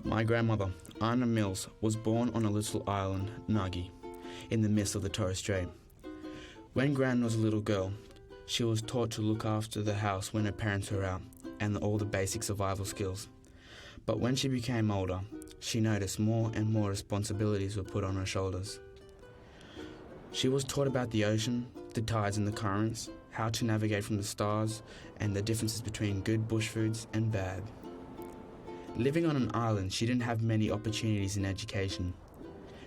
My grandmother, Anna Mills, was born on a little island, Nagi, in the midst of the Torres Strait. When Gran was a little girl, she was taught to look after the house when her parents were out and all the basic survival skills. But when she became older, she noticed more and more responsibilities were put on her shoulders. She was taught about the ocean, the tides and the currents, how to navigate from the stars, and the differences between good bush foods and bad. Living on an island, she didn't have many opportunities in education.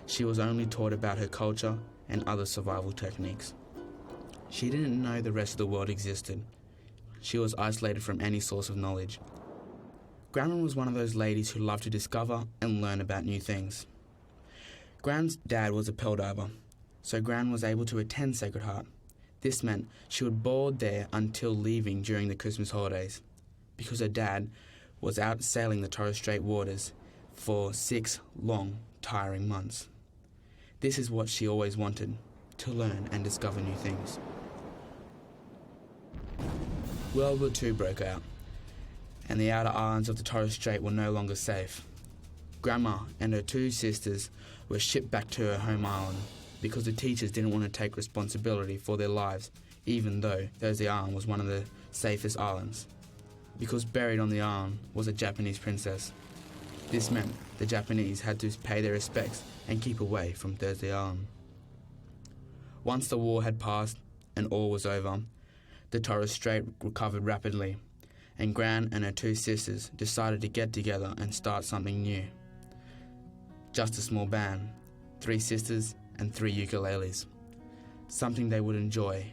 She was only taught about her culture and other survival techniques. She didn't know the rest of the world existed. She was isolated from any source of knowledge. Grandma was one of those ladies who loved to discover and learn about new things. Gran's dad was a pearl diver, so Gran was able to attend Sacred Heart. This meant she would board there until leaving during the Christmas holidays, because her dad was out sailing the Torres Strait waters for 6 long, tiring months. This is what she always wanted, to learn and discover new things. World War II broke out, and the outer islands of the Torres Strait were no longer safe. Grandma and her 2 sisters were shipped back to her home island because the teachers didn't want to take responsibility for their lives, even though Titasey Island was one of the safest islands, because buried on the island was a Japanese princess. This meant the Japanese had to pay their respects and keep away from Titasey Island. Once the war had passed and all was over, the Torres Strait recovered rapidly, and Gran and her 2 sisters decided to get together and start something new. Just a small band, 3 sisters and 3 ukuleles, something they would enjoy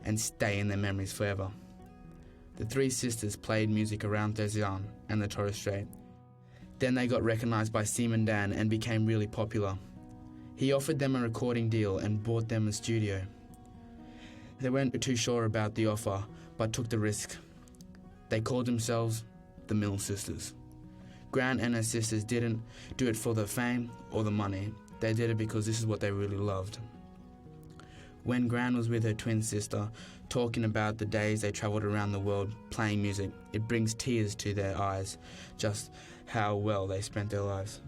and stay in their memories forever. The 3 sisters played music around Titasey Island and the Torres Strait. Then they got recognised by Seaman Dan and became really popular. He offered them a recording deal and bought them a studio. They weren't too sure about the offer, but took the risk. They called themselves the Mill Sisters. Gran and her sisters didn't do it for the fame or the money. They did it because this is what they really loved. When Gran was with her twin sister, talking about the days they travelled around the world playing music, it brings tears to their eyes, just how well they spent their lives.